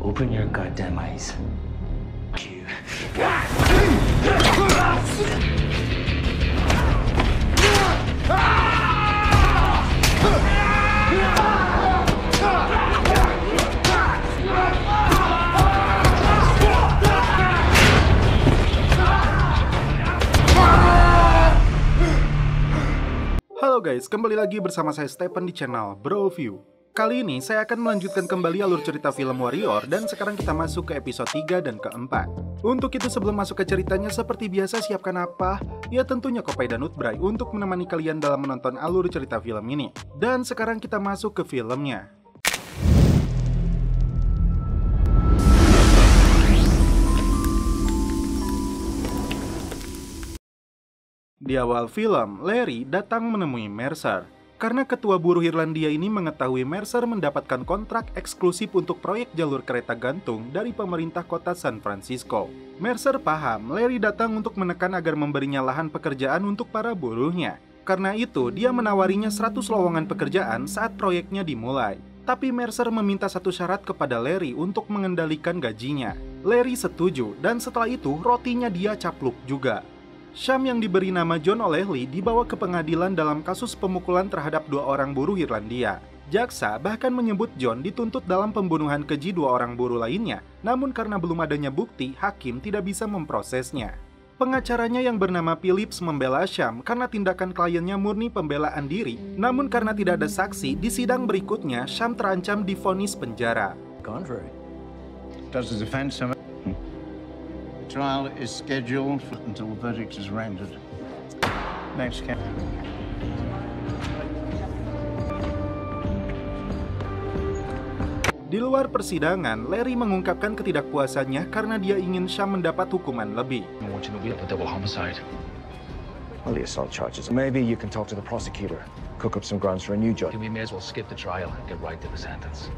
Open your goddamn eyes. You. Halo guys, kembali lagi bersama saya Stephen di channel Broview. Kali ini saya akan melanjutkan kembali alur cerita film Warrior dan sekarang kita masuk ke episode 3 dan keempat. Untuk itu sebelum masuk ke ceritanya seperti biasa siapkan apa? Ya tentunya kopi dan Nutbray untuk menemani kalian dalam menonton alur cerita film ini. Dan sekarang kita masuk ke filmnya. Di awal film, Larry datang menemui Mercer. Karena ketua buruh Irlandia ini mengetahui Mercer mendapatkan kontrak eksklusif untuk proyek jalur kereta gantung dari pemerintah kota San Francisco. Mercer paham Larry datang untuk menekan agar memberinya lahan pekerjaan untuk para buruhnya. Karena itu, dia menawarinya 100 lowongan pekerjaan saat proyeknya dimulai. Tapi Mercer meminta satu syarat kepada Larry untuk mengendalikan gajinya. Larry setuju, dan setelah itu rotinya dia capluk juga. Sham yang diberi nama John oleh Lee dibawa ke pengadilan dalam kasus pemukulan terhadap 2 orang buruh Irlandia. Jaksa bahkan menyebut John dituntut dalam pembunuhan keji 2 orang buruh lainnya, namun karena belum adanya bukti, hakim tidak bisa memprosesnya. Pengacaranya yang bernama Phillips membela Sham karena tindakan kliennya murni pembelaan diri, namun karena tidak ada saksi, di sidang berikutnya Sham terancam divonis penjara. Contrary. Does the defense have The trial is scheduled until the verdict is rendered. Next case. Di luar persidangan, Larry mengungkapkan ketidakpuasannya karena dia ingin Sham mendapat hukuman lebih. Watching the wheel of a double homicide. Well, the assault charges. Maybe you can talk to the prosecutor, cook up some grounds for a new judge. We may as well skip the trial and get right to the sentence.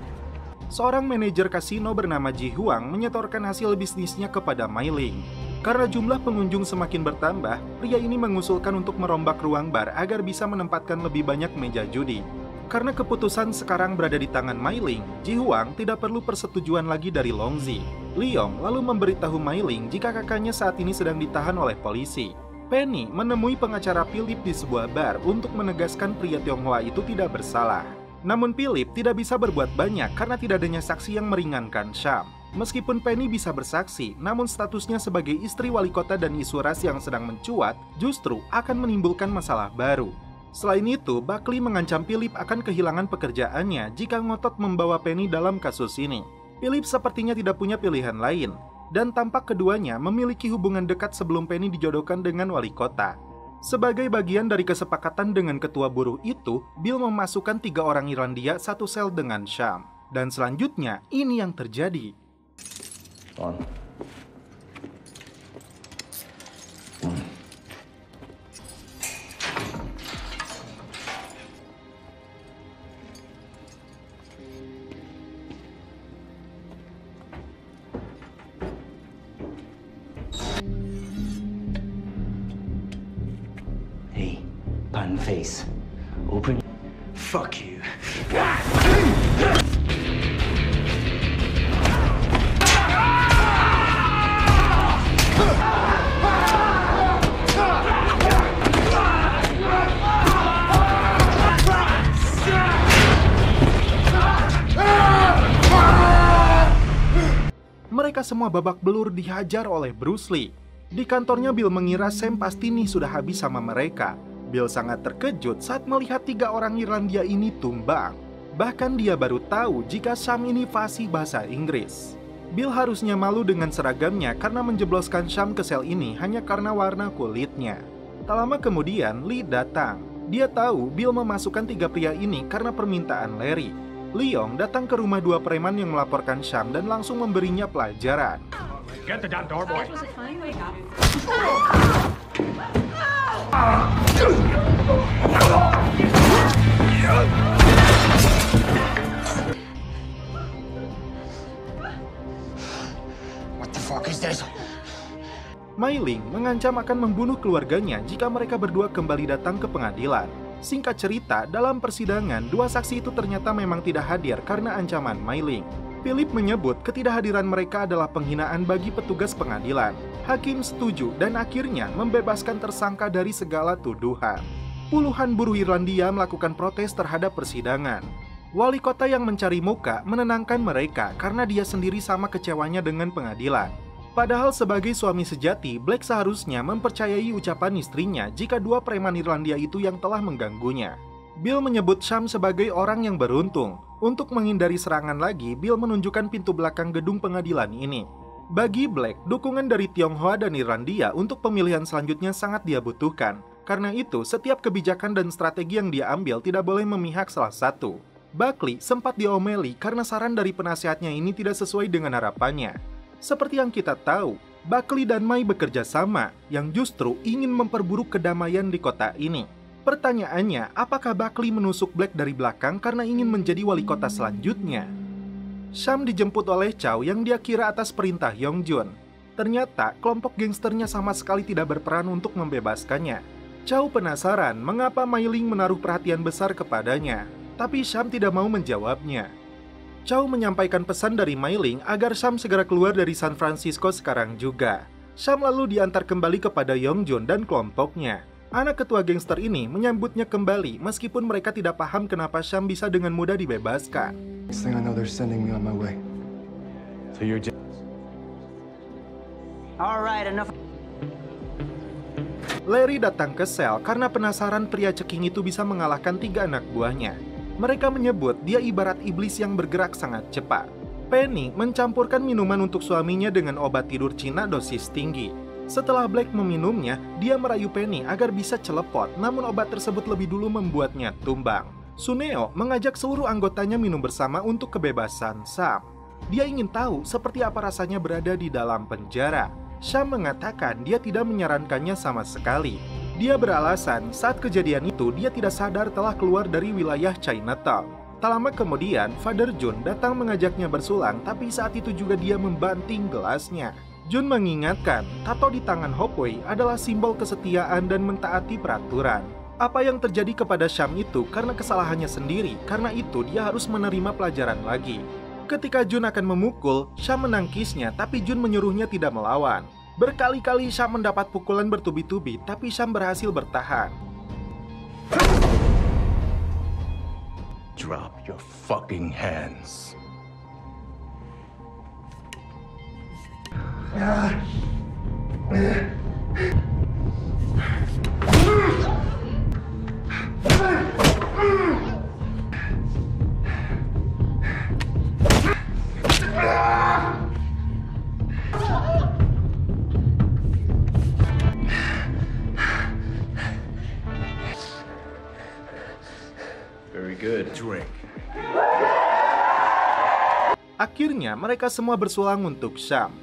Seorang manajer kasino bernama Ji Huang menyetorkan hasil bisnisnya kepada Mai Ling. Karena jumlah pengunjung semakin bertambah, pria ini mengusulkan untuk merombak ruang bar agar bisa menempatkan lebih banyak meja judi. Karena keputusan sekarang berada di tangan Mai Ling, Ji Huang tidak perlu persetujuan lagi dari Long Zi. Liong lalu memberitahu Mai Ling jika kakaknya saat ini sedang ditahan oleh polisi. Penny menemui pengacara Philip di sebuah bar untuk menegaskan pria Tionghoa itu tidak bersalah. Namun Philip tidak bisa berbuat banyak karena tidak adanya saksi yang meringankan Sham. Meskipun Penny bisa bersaksi, namun statusnya sebagai istri wali kota dan isu ras yang sedang mencuat justru akan menimbulkan masalah baru. Selain itu, Buckley mengancam Philip akan kehilangan pekerjaannya jika ngotot membawa Penny dalam kasus ini. Philip sepertinya tidak punya pilihan lain, dan tampak keduanya memiliki hubungan dekat sebelum Penny dijodohkan dengan wali kota. Sebagai bagian dari kesepakatan dengan ketua buruh itu, Bill memasukkan 3 orang Irlandia satu sel dengan Sham. Dan selanjutnya, ini yang terjadi. On. Pan face. Open. Fuck you. Mereka semua babak belur dihajar oleh Bruce Lee. Di kantornya Bill mengira Sam pasti nih sudah habis sama mereka. Bill sangat terkejut saat melihat 3 orang Irlandia ini tumbang. Bahkan dia baru tahu jika Sham ini fasih bahasa Inggris. Bill harusnya malu dengan seragamnya karena menjebloskan Sham ke sel ini hanya karena warna kulitnya. Tak lama kemudian, Lee datang. Dia tahu Bill memasukkan 3 pria ini karena permintaan Larry. Liong datang ke rumah 2 preman yang melaporkan Sham dan langsung memberinya pelajaran. Get the damn door, boy. What the fuck is this? Mai Ling mengancam akan membunuh keluarganya jika mereka berdua kembali datang ke pengadilan. Singkat cerita, dalam persidangan, 2 saksi itu ternyata memang tidak hadir karena ancaman Mai Ling. Philip menyebut ketidakhadiran mereka adalah penghinaan bagi petugas pengadilan. Hakim setuju dan akhirnya membebaskan tersangka dari segala tuduhan. Puluhan buruh Irlandia melakukan protes terhadap persidangan. Wali kota yang mencari muka menenangkan mereka karena dia sendiri sama kecewanya dengan pengadilan. Padahal sebagai suami sejati, Black seharusnya mempercayai ucapan istrinya jika dua preman Irlandia itu yang telah mengganggunya. Bill menyebut Sham sebagai orang yang beruntung. Untuk menghindari serangan lagi, Bill menunjukkan pintu belakang gedung pengadilan ini. Bagi Black, dukungan dari Tionghoa dan Irlandia untuk pemilihan selanjutnya sangat dia butuhkan. Karena itu, setiap kebijakan dan strategi yang dia ambil tidak boleh memihak salah satu. Buckley sempat diomeli karena saran dari penasehatnya ini tidak sesuai dengan harapannya. Seperti yang kita tahu, Buckley dan Mai bekerja sama, yang justru ingin memperburuk kedamaian di kota ini. Pertanyaannya, apakah Buckley menusuk Black dari belakang karena ingin menjadi wali kota selanjutnya? Sham dijemput oleh Chow yang dia kira atas perintah Yongjun. Ternyata, kelompok gangsternya sama sekali tidak berperan untuk membebaskannya. Chow penasaran mengapa Mai Ling menaruh perhatian besar kepadanya, tapi Sham tidak mau menjawabnya. Chow menyampaikan pesan dari Mai Ling agar Sham segera keluar dari San Francisco sekarang juga. Sham lalu diantar kembali kepada Yongjun dan kelompoknya. Anak ketua gangster ini menyambutnya kembali meskipun mereka tidak paham kenapa Sham bisa dengan mudah dibebaskan. Larry datang ke sel karena penasaran pria ceking itu bisa mengalahkan 3 anak buahnya. Mereka menyebut dia ibarat iblis yang bergerak sangat cepat. Penny mencampurkan minuman untuk suaminya dengan obat tidur Cina dosis tinggi. Setelah Black meminumnya, dia merayu Penny agar bisa celepot, namun obat tersebut lebih dulu membuatnya tumbang. Suneo mengajak seluruh anggotanya minum bersama untuk kebebasan Sham. Dia ingin tahu seperti apa rasanya berada di dalam penjara. Sham mengatakan dia tidak menyarankannya sama sekali. Dia beralasan saat kejadian itu dia tidak sadar telah keluar dari wilayah Chinatown. Tak lama kemudian, Father Jun datang mengajaknya bersulang, tapi saat itu juga dia membanting gelasnya. Jun mengingatkan, tato di tangan Hopway adalah simbol kesetiaan dan mentaati peraturan. Apa yang terjadi kepada Sham itu karena kesalahannya sendiri, karena itu dia harus menerima pelajaran lagi. Ketika Jun akan memukul, Sham menangkisnya, tapi Jun menyuruhnya tidak melawan. Berkali-kali Sham mendapat pukulan bertubi-tubi, tapi Sham berhasil bertahan. Drop your fucking hands. Very good. Drink. Akhirnya mereka semua bersulang untuk Sham.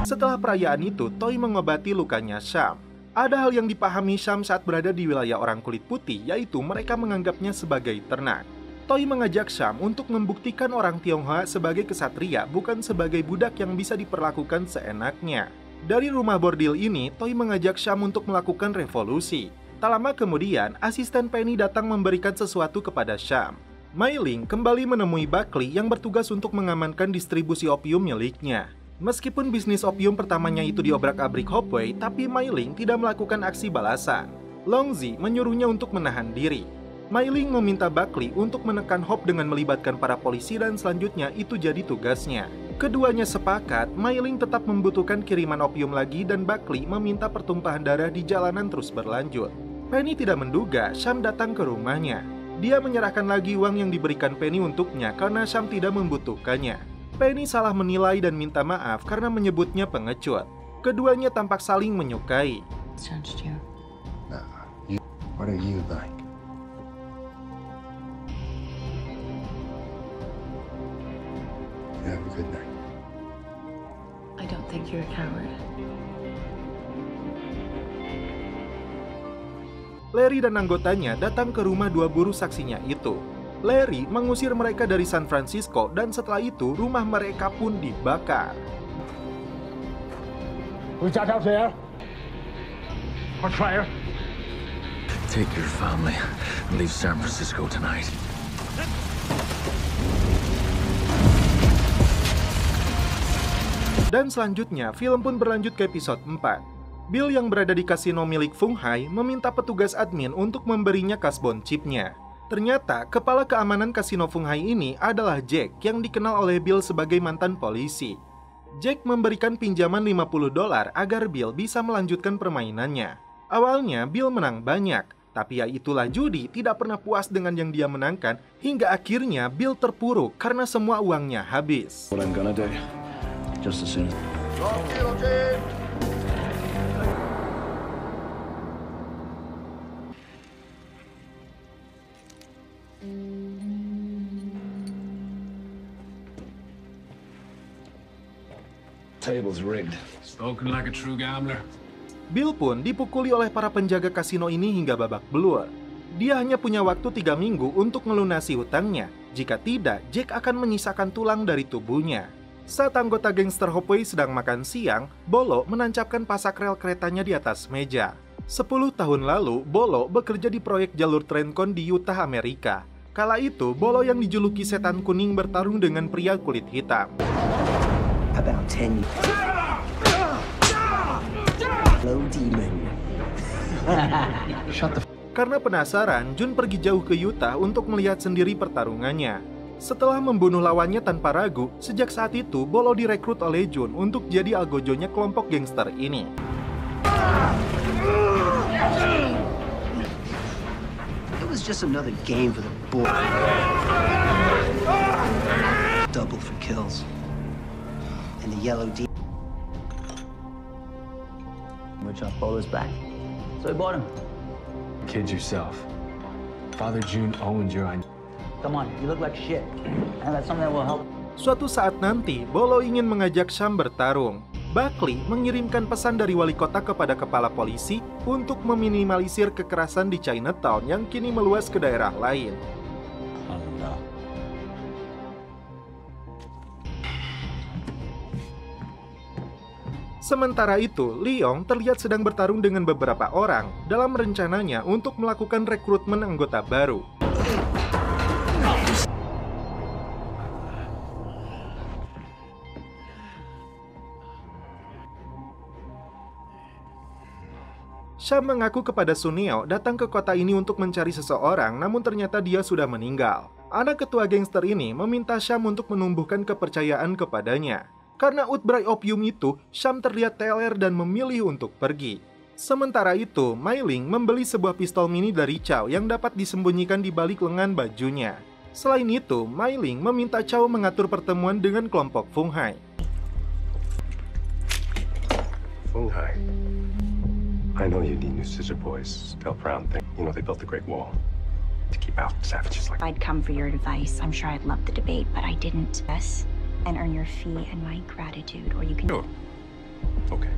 Setelah perayaan itu, Toy mengobati lukanya Sham. Ada hal yang dipahami Sham saat berada di wilayah orang kulit putih, yaitu mereka menganggapnya sebagai ternak. Toy mengajak Sham untuk membuktikan orang Tionghoa sebagai kesatria, bukan sebagai budak yang bisa diperlakukan seenaknya. Dari rumah bordil ini, Toy mengajak Sham untuk melakukan revolusi. Tak lama kemudian, asisten Penny datang memberikan sesuatu kepada Sham. Mai Ling kembali menemui Buckley yang bertugas untuk mengamankan distribusi opium miliknya. Meskipun bisnis opium pertamanya itu diobrak-abrik Hopway, tapi Mai Ling tidak melakukan aksi balasan. Longzi menyuruhnya untuk menahan diri. Mai Ling meminta Buckley untuk menekan Hop dengan melibatkan para polisi dan selanjutnya itu jadi tugasnya. Keduanya sepakat, Mai Ling tetap membutuhkan kiriman opium lagi dan Buckley meminta pertumpahan darah di jalanan terus berlanjut. Penny tidak menduga Sham datang ke rumahnya. Dia menyerahkan lagi uang yang diberikan Penny untuknya karena Sham tidak membutuhkannya. Penny salah menilai dan minta maaf karena menyebutnya pengecut. Keduanya tampak saling menyukai. What are you like? You have a good night. I don't think you're a coward. Larry dan anggotanya datang ke rumah dua buruh saksinya itu. Larry mengusir mereka dari San Francisco dan setelah itu rumah mereka pun dibakar. Who's that out there? On fire. Take your family and leave San Francisco tonight. Dan selanjutnya, film pun berlanjut ke episode 4. Bill yang berada di kasino milik Fung Hai meminta petugas admin untuk memberinya kasbon chipnya. Ternyata, kepala keamanan kasino Fung Hai ini adalah Jack yang dikenal oleh Bill sebagai mantan polisi. Jack memberikan pinjaman $50 agar Bill bisa melanjutkan permainannya. Awalnya, Bill menang banyak, tapi ya itulah judi, tidak pernah puas dengan yang dia menangkan, hingga akhirnya Bill terpuruk karena semua uangnya habis. What I'm gonna do, just as soon. Table's rigged. Spoken like a true gambler. Bill pun dipukuli oleh para penjaga kasino ini hingga babak belur. Dia hanya punya waktu 3 minggu untuk melunasi hutangnya. Jika tidak, Jack akan menyisakan tulang dari tubuhnya. Saat anggota gangster Hopeway sedang makan siang, Bolo menancapkan pasak rel keretanya di atas meja. 10 tahun lalu, Bolo bekerja di proyek jalur Trencon di Utah, Amerika. Kala itu, Bolo yang dijuluki setan kuning bertarung dengan pria kulit hitam. About 10 years. Low demon. Karena penasaran, Jun pergi jauh ke Utah untuk melihat sendiri pertarungannya. Setelah membunuh lawannya tanpa ragu, sejak saat itu Bolo direkrut oleh Jun untuk jadi algojonya kelompok gangster ini. It was just another game for the boy. Double for kills. And the yellow demon. Which our Bolo's back. So we bought him. Kid yourself. Father June owned your idea. Come on, you look like shit. And that's something that will help. Suatu saat nanti, Bolo ingin mengajak Sham bertarung. Buckley mengirimkan pesan dari wali kota kepada kepala polisi untuk meminimalisir kekerasan di Chinatown yang kini meluas ke daerah lain. Sementara itu, Leong terlihat sedang bertarung dengan beberapa orang dalam rencananya untuk melakukan rekrutmen anggota baru. Sham mengaku kepada Suneo datang ke kota ini untuk mencari seseorang, namun ternyata dia sudah meninggal. Anak ketua gangster ini meminta Sham untuk menumbuhkan kepercayaan kepadanya. Karena outbreak opium itu, Sham terlihat teler dan memilih untuk pergi. Sementara itu, Mei Ling membeli sebuah pistol mini dari Chow yang dapat disembunyikan di balik lengan bajunya. Selain itu, Mei Ling meminta Chow mengatur pertemuan dengan kelompok Fung Hai. Fung Hai, I know you need new scissor boys to help around things. You know they built the Great Wall to keep out savages like. I'd come for your advice. I'm sure I'd love the debate, but I didn't. Yes, and earn your fee and my gratitude, or you can. Sure. Okay.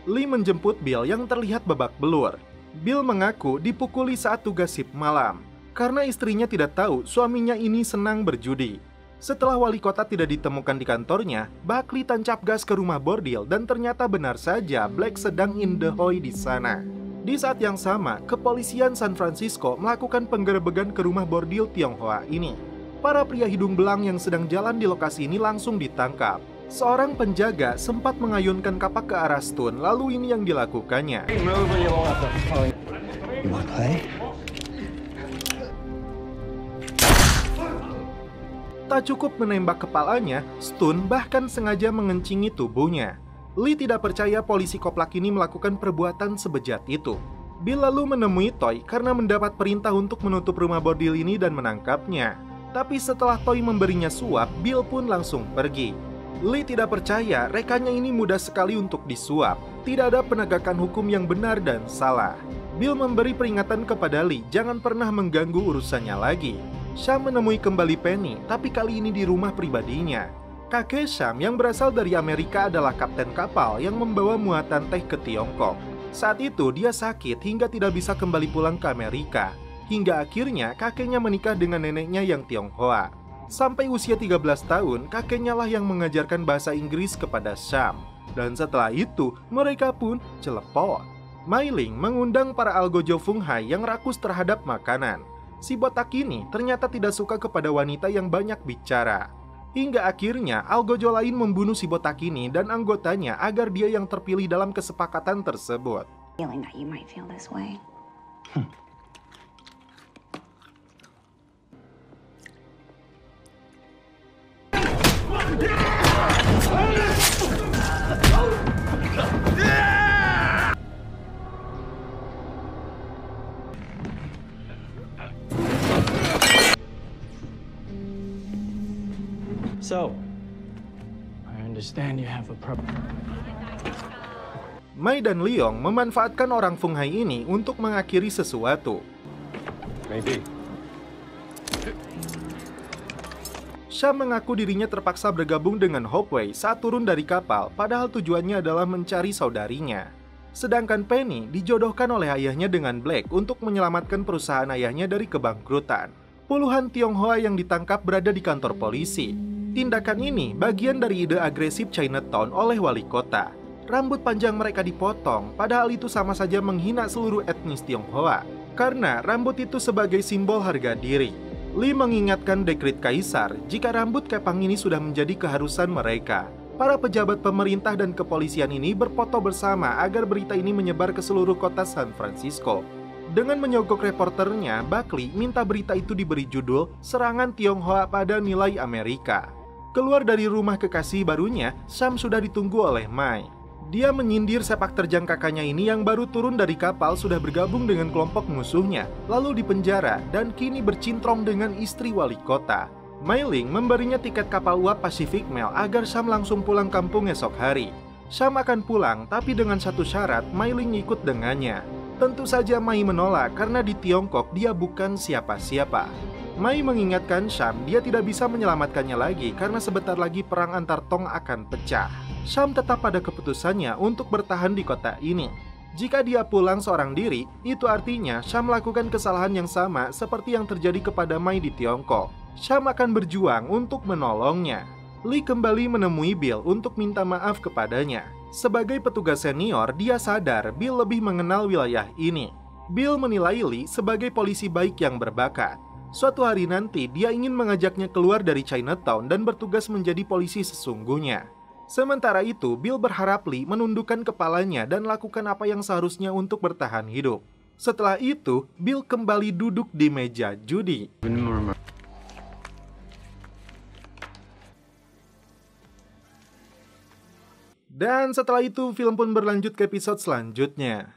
Lee menjemput Bill yang terlihat babak belur. Bill mengaku dipukuli saat tugas shift malam karena istrinya tidak tahu suaminya ini senang berjudi. Setelah wali kota tidak ditemukan di kantornya, Buckley tancap gas ke rumah bordil dan ternyata benar saja Black sedang in the hoy di sana. Di saat yang sama, kepolisian San Francisco melakukan penggerebekan ke rumah bordil Tionghoa ini. Para pria hidung belang yang sedang jalan di lokasi ini langsung ditangkap. Seorang penjaga sempat mengayunkan kapak ke arah Stone, lalu ini yang dilakukannya. Tak cukup menembak kepalanya, Stone bahkan sengaja mengencingi tubuhnya. Lee tidak percaya polisi koplak ini melakukan perbuatan sebejat itu. Bill lalu menemui Toy karena mendapat perintah untuk menutup rumah bordil ini dan menangkapnya. Tapi setelah Toy memberinya suap, Bill pun langsung pergi. Lee tidak percaya rekannya ini mudah sekali untuk disuap. Tidak ada penegakan hukum yang benar dan salah. Bill memberi peringatan kepada Lee jangan pernah mengganggu urusannya lagi. Sham menemui kembali Penny, tapi kali ini di rumah pribadinya. Kakek Sham yang berasal dari Amerika adalah kapten kapal yang membawa muatan teh ke Tiongkok. Saat itu dia sakit hingga tidak bisa kembali pulang ke Amerika. Hingga akhirnya kakeknya menikah dengan neneknya yang Tionghoa. Sampai usia 13 tahun, kakeknya lah yang mengajarkan bahasa Inggris kepada Sham. Dan setelah itu, mereka pun celepot. Mei Ling mengundang para algojo Fung Hai yang rakus terhadap makanan. Si botak ini ternyata tidak suka kepada wanita yang banyak bicara. Hingga akhirnya algojo lain membunuh si botak ini dan anggotanya agar dia yang terpilih dalam kesepakatan tersebut. Feeling that you might feel this way. So, I understand you have a problem. Mei dan Leong memanfaatkan orang Fung Hai ini untuk mengakhiri sesuatu. Maybe. Sham mengaku dirinya terpaksa bergabung dengan Hope Wei saat turun dari kapal, padahal tujuannya adalah mencari saudarinya. Sedangkan Penny dijodohkan oleh ayahnya dengan Black untuk menyelamatkan perusahaan ayahnya dari kebangkrutan. Puluhan Tionghoa yang ditangkap berada di kantor polisi. Tindakan ini bagian dari ide agresif Chinatown oleh wali kota. Rambut panjang mereka dipotong, padahal itu sama saja menghina seluruh etnis Tionghoa. Karena rambut itu sebagai simbol harga diri. Lee mengingatkan dekret kaisar jika rambut kepang ini sudah menjadi keharusan mereka. Para pejabat pemerintah dan kepolisian ini berfoto bersama agar berita ini menyebar ke seluruh kota San Francisco. Dengan menyogok reporternya, Buckley minta berita itu diberi judul Serangan Tionghoa pada Nilai Amerika. Keluar dari rumah kekasih barunya, Sham sudah ditunggu oleh Mei. Dia menyindir sepak terjang kakaknya ini yang baru turun dari kapal sudah bergabung dengan kelompok musuhnya, lalu dipenjara dan kini bercintrong dengan istri wali kota. Mei Ling memberinya tiket kapal uap Pacific Mail agar Sham langsung pulang kampung esok hari. Sham akan pulang, tapi dengan satu syarat, Mei Ling ikut dengannya. Tentu saja Mei menolak karena di Tiongkok dia bukan siapa-siapa. Mei mengingatkan Sham dia tidak bisa menyelamatkannya lagi karena sebentar lagi perang antar Tong akan pecah. Sham tetap pada keputusannya untuk bertahan di kota ini. Jika dia pulang seorang diri, itu artinya Sham melakukan kesalahan yang sama seperti yang terjadi kepada Mei di Tiongkok. Sham akan berjuang untuk menolongnya. Lee kembali menemui Bill untuk minta maaf kepadanya. Sebagai petugas senior, dia sadar Bill lebih mengenal wilayah ini. Bill menilai Lee sebagai polisi baik yang berbakat. Suatu hari nanti, dia ingin mengajaknya keluar dari Chinatown dan bertugas menjadi polisi sesungguhnya. Sementara itu, Bill berharap Lee menundukkan kepalanya dan lakukan apa yang seharusnya untuk bertahan hidup. Setelah itu, Bill kembali duduk di meja judi. Dan setelah itu, film pun berlanjut ke episode selanjutnya.